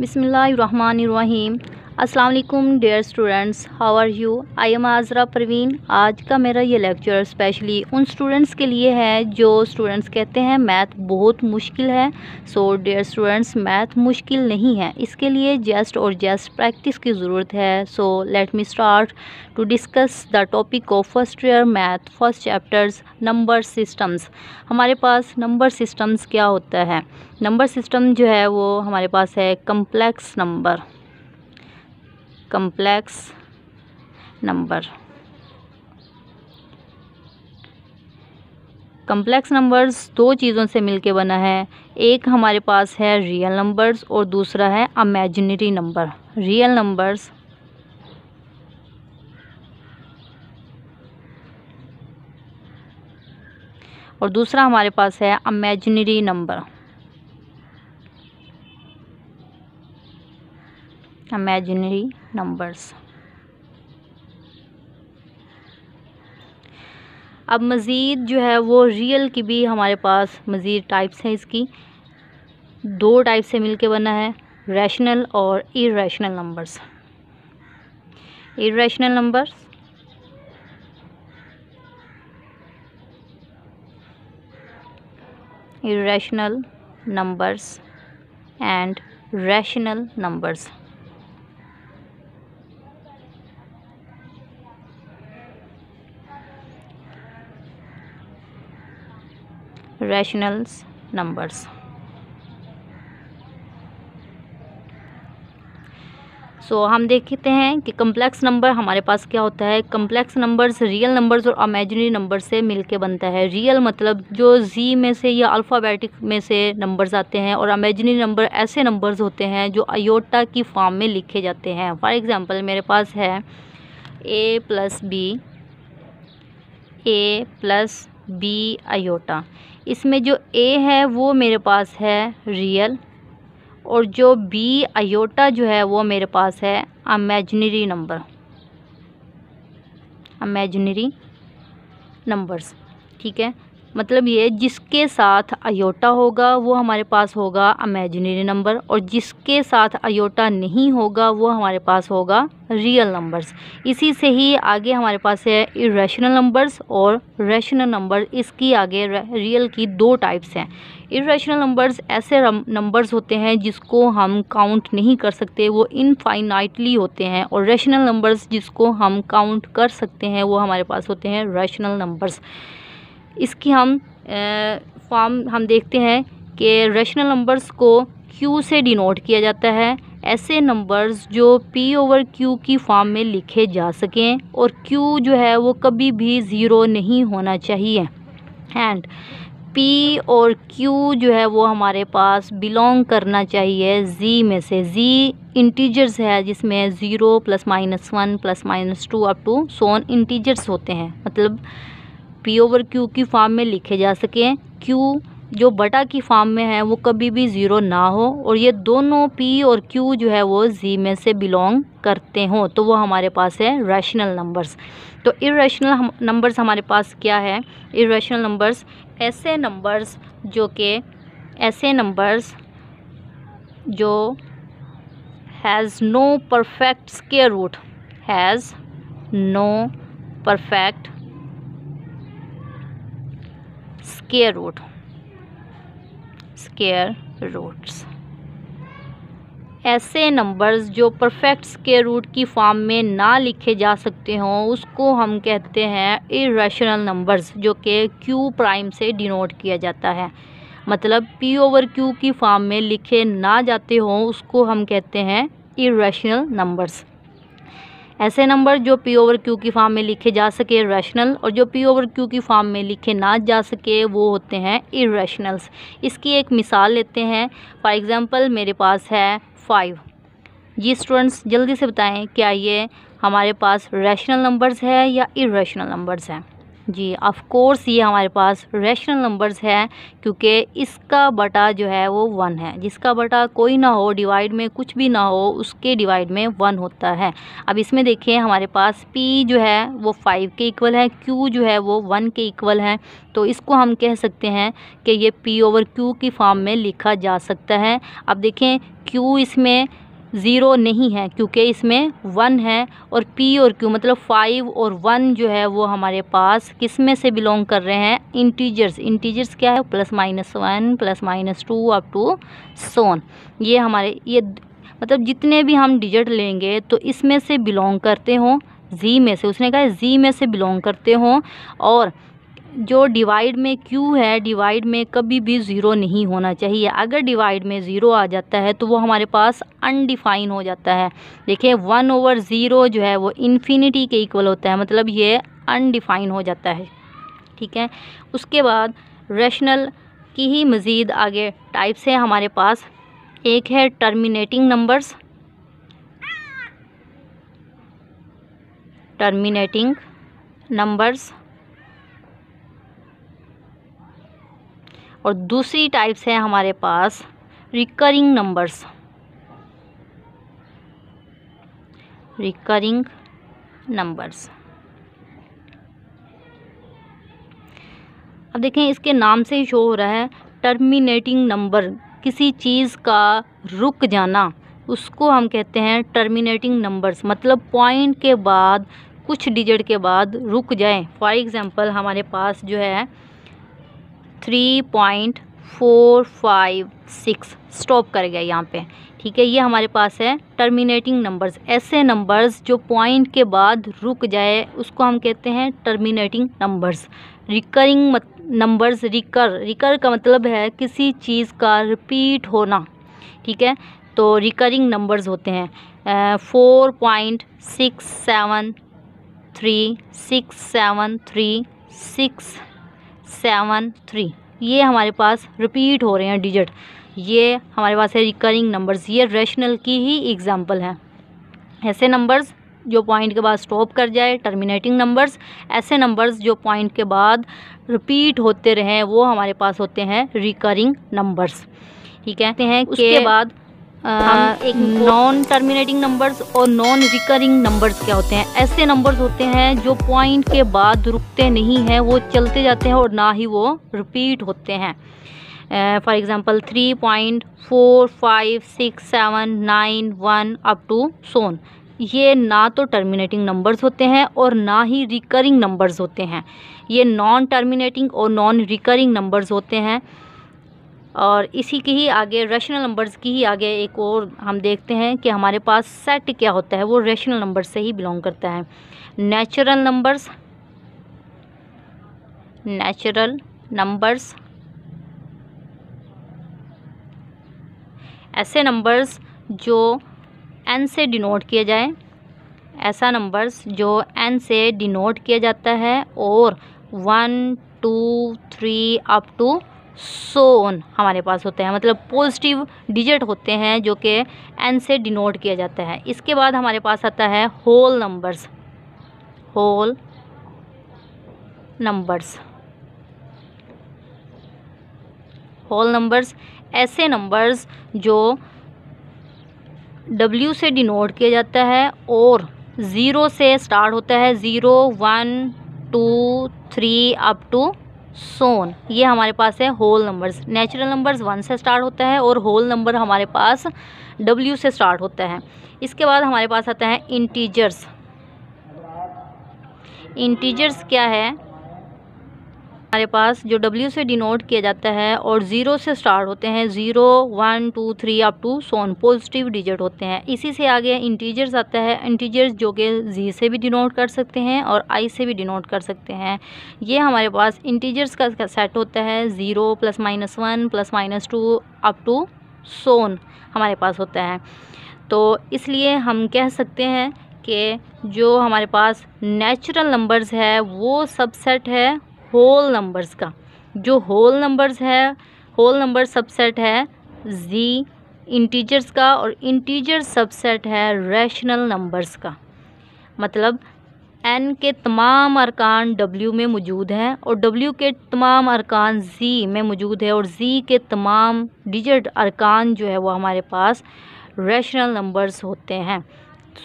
बिस्मिल्लाहिर्रहमानिर्रहीम। अस्सलाम वालेकुम dear students, how are you. I am Azra Parveen. आज का मेरा ये लेक्चर स्पेशली उन स्टूडेंट्स के लिए है जो स्टूडेंट्स कहते हैं मैथ बहुत मुश्किल है। सो डियर स्टूडेंट्स, मैथ मुश्किल नहीं है, इसके लिए जस्ट और जस्ट प्रैक्टिस की ज़रूरत है। So let me start to discuss the topic of first year math first chapters number systems. हमारे पास नंबर सिस्टम्स क्या होता है। नंबर सिस्टम जो है वो हमारे पास है कम्प्लेक्स नंबर। कम्प्लेक्स नंबर्स दो चीज़ों से मिलके बना है। एक हमारे पास है रियल नंबर्स और दूसरा है इमेजिनरी नंबर। रियल नंबर्स और दूसरा हमारे पास है इमेजिनरी नंबर। Imaginary numbers. अब मज़ीद जो है वो रियल की भी हमारे पास मज़ीद टाइप्स हैं। इसकी दो टाइप से मिलके बना है, रैशनल और irrational numbers. Irrational numbers and rational numbers. Rationals numbers. So हम देखते हैं कि कम्प्लेक्स नंबर हमारे पास क्या होता है। कम्प्लेक्स नंबर्स रियल नंबर्स और इमेजिनरी नंबर से मिलके बनता है। रियल मतलब जो जी में से या अल्फ़ाबेटिक में से नंबर्स आते हैं, और इमेजिनरी नंबर ऐसे नंबर्स होते हैं जो अयोटा की फॉर्म में लिखे जाते हैं। फॉर एग्ज़ाम्पल मेरे पास है a प्लस बी अयोटा। इसमें जो a है वो मेरे पास है रियल, और जो बी अयोटा जो है वो मेरे पास है इमेजिनरी नंबर्स। ठीक है, मतलब ये जिसके साथ अयोटा होगा वो हमारे पास होगा इमेजिनरी नंबर, और जिसके साथ अयोटा नहीं होगा वो हमारे पास होगा रियल नंबर्स। इसी से ही आगे हमारे पास है इरेशनल नंबर्स और रैशनल नंबर। इसकी आगे रियल की दो टाइप्स हैं। इरेशनल नंबर्स ऐसे नंबर्स होते हैं जिसको हम काउंट नहीं कर सकते, वो इनफाइनाइटली होते हैं, और रैशनल नंबर्स जिसको हम काउंट कर सकते हैं वो हमारे पास होते हैं रैशनल नंबर्स। इसकी फॉर्म हम देखते हैं कि रैशनल नंबर्स को Q से डिनोट किया जाता है। ऐसे नंबर्स जो P/Q की फॉर्म में लिखे जा सकें, और Q जो है वो कभी भी ज़ीरो नहीं होना चाहिए। एंड P और Q जो है वो हमारे पास बिलोंग करना चाहिए Z में से। Z इंटीजर्स है जिसमें 0 +-1 +-2 up to so on integers होते हैं, मतलब P/Q की फॉर्म में लिखे जा सकें। Q जो बटा की फॉर्म में है वो कभी भी ज़ीरो ना हो, और ये दोनों P और Q जो है वो Z में से बिलोंग करते हों, तो वो हमारे पास है रैशनल नंबर्स। तो इरेशनल नंबर्स हमारे पास क्या है। इरेशनल नंबर्स ऐसे नंबर्स जो has no perfect square root, has no perfect square roots. ऐसे नंबर्स जो परफेक्ट स्क्वायर रूट की फॉर्म में ना लिखे जा सकते हों उसको हम कहते हैं इरेशनल नंबर्स, जो कि Q प्राइम से डिनोट किया जाता है। मतलब P/Q की फॉर्म में लिखे ना जाते हों उसको हम कहते हैं इरेशनल नंबर्स। ऐसे नंबर जो P/Q की फॉर्म में लिखे जा सके रैशनल, और जो P/Q की फॉर्म में लिखे ना जा सके वो होते हैं इरेशनल्स। इसकी एक मिसाल लेते हैं। फॉर एग्ज़ाम्पल मेरे पास है 5। जी स्टूडेंट्स, जल्दी से बताएं क्या ये हमारे पास रैशनल नंबर्स है या इरेशनल नंबर्स हैं। जी ऑफ कोर्स ये हमारे पास रैशनल नंबर्स है, क्योंकि इसका बटा जो है वो 1 है। जिसका बटा कोई ना हो, डिवाइड में कुछ भी ना हो, उसके डिवाइड में 1 होता है। अब इसमें देखिए हमारे पास p जो है वो 5 के इक्वल है, q जो है वो 1 के इक्वल है। तो इसको हम कह सकते हैं कि ये p/q की फॉर्म में लिखा जा सकता है। अब देखें q इसमें 0 नहीं है, क्योंकि इसमें 1 है, और p और q मतलब 5 और 1 जो है वो हमारे पास किस में से बिलोंग कर रहे हैं, इंटीजर्स। इंटीजर्स क्या है, +-1 +-2 अप टू सोन। ये हमारे ये मतलब जितने भी हम डिजिट लेंगे तो इसमें से बिलोंग करते हों z में से, उसने कहा z में से बिलोंग करते हों। और जो डिवाइड में q है, डिवाइड में कभी भी 0 नहीं होना चाहिए। अगर डिवाइड में 0 आ जाता है तो वो हमारे पास अनडिफाइन हो जाता है। देखिए 1/0 जो है वो इन्फिनिटी के इक्वल होता है, मतलब ये अनडिफाइन हो जाता है। ठीक है, उसके बाद रैशनल की ही मज़ीद आगे टाइप्स है हमारे पास। एक है टर्मिनेटिंग नंबर्स, टर्मिनेटिंग नंबर्स, और दूसरी टाइप्स है हमारे पास रिकरिंग नंबर्स, रिकरिंग नंबर्स। अब देखें इसके नाम से ही शो हो रहा है, टर्मिनेटिंग नंबर, किसी चीज़ का रुक जाना, उसको हम कहते हैं टर्मिनेटिंग नंबर्स। मतलब पॉइंट के बाद, कुछ डिजिट के बाद रुक जाए। फॉर एग्ज़ाम्पल हमारे पास जो है 3.456 स्टॉप कर गया यहाँ पे। ठीक है, ये हमारे पास है टर्मिनेटिंग नंबर्स। ऐसे नंबर्स जो पॉइंट के बाद रुक जाए उसको हम कहते हैं terminating numbers. Recurring numbers, recur का मतलब है किसी चीज़ का रिपीट होना। ठीक है, तो रिकरिंग नंबर्स होते हैं 4.673 ये हमारे पास रिपीट हो रहे हैं डिजिट, ये हमारे पास है रिकरिंग नंबर्स। ये रैशनल की ही एग्जांपल है। ऐसे नंबर्स जो पॉइंट के बाद स्टॉप कर जाए, टर्मिनेटिंग नंबर्स। ऐसे नंबर्स जो पॉइंट के बाद रिपीट होते रहें वो हमारे पास होते हैं रिकरिंग नंबर्स। ठीक है, उसके बाद हम एक नॉन टर्मिनेटिंग नंबर्स और नॉन रिकरिंग नंबर्स क्या होते हैं। ऐसे नंबर्स होते हैं जो पॉइंट के बाद रुकते नहीं हैं, वो चलते जाते हैं और ना ही वो रिपीट होते हैं। फॉर एग्ज़ाम्पल 3.45679 अप टू सोन, ये ना तो टर्मिनेटिंग नंबर्स होते हैं और ना ही रिकरिंग नंबर्स होते हैं। ये नॉन टर्मिनेटिंग और नॉन रिकरिंग नंबर्स होते हैं। और इसी की ही आगे रैशनल नंबर्स की ही आगे एक और हम देखते हैं कि हमारे पास सेट क्या होता है, वो रैशनल नंबर से ही बिलोंग करता है। नेचुरल नंबर्स, नेचुरल नंबर्स ऐसे नंबर्स जो n से डिनोट किया जाए, ऐसा नंबर्स जो n से डिनोट किया जाता है और 1 2 3 अप टू सोन हमारे पास होते हैं। मतलब पॉजिटिव डिजिट होते हैं जो कि n से डिनोट किया जाता है। इसके बाद हमारे पास आता है whole numbers, whole numbers. Whole numbers ऐसे नंबर्स जो W से डिनोट किया जाता है और 0 से स्टार्ट होता है, 0 1 2 3 अप टू सोन। ये हमारे पास है होल नंबर्स। नेचुरल नंबर्स 1 से स्टार्ट होता है और होल नंबर हमारे पास W से स्टार्ट होता है। इसके बाद हमारे पास आता है इंटीजर्स। इंटीजर्स क्या है, हमारे पास जो W से डिनोट किया जाता है और 0 से स्टार्ट होते हैं, 0 1 2 3 up to so on, positive digit होते हैं। इसी से आगे इंटीजर्स आता है। इंटीजर्स जो कि Z से भी डिनोट कर सकते हैं और I से भी डिनोट कर सकते हैं। ये हमारे पास इंटीजर्स का सेट होता है, 0 +-1 +-2 अप टू सोन हमारे पास होता है। तो इसलिए हम कह सकते हैं कि जो हमारे पास नेचुरल नंबर्स है वो सबसेट है होल नंबर्स का। जो होल नंबर्स है, होल नंबर सबसेट है Z इंटीजर्स का, और इंटीजर सबसेट है रैशनल नंबर्स का। मतलब N के तमाम अरकान W में मौजूद हैं और W के तमाम अरकान Z में मौजूद है और Z के तमाम डिजिट अरकान जो है वो हमारे पास रैशनल नंबर्स होते हैं।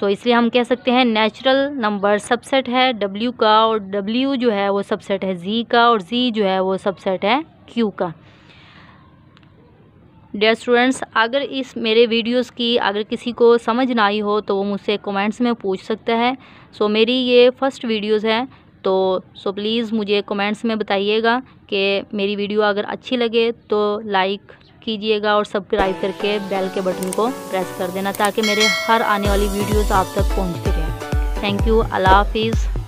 सो इसलिए हम कह सकते हैं नेचुरल नंबर सबसेट है W का और W जो है वो सबसेट है Z का और Z जो है वो सबसेट है Q का। डियर स्टूडेंट्स, अगर इस मेरे वीडियोस की अगर किसी को समझ ना आई हो तो वो मुझसे कमेंट्स में पूछ सकता है। सो मेरी ये फर्स्ट वीडियोस है तो प्लीज़ मुझे कमेंट्स में बताइएगा कि मेरी वीडियो अगर अच्छी लगे तो लाइक कीजिएगा और सब्सक्राइब करके बेल के बटन को प्रेस कर देना ताकि मेरे हर आने वाली वीडियोस आप तक पहुंचती रहें। Thank you. अल्लाह हाफिज़।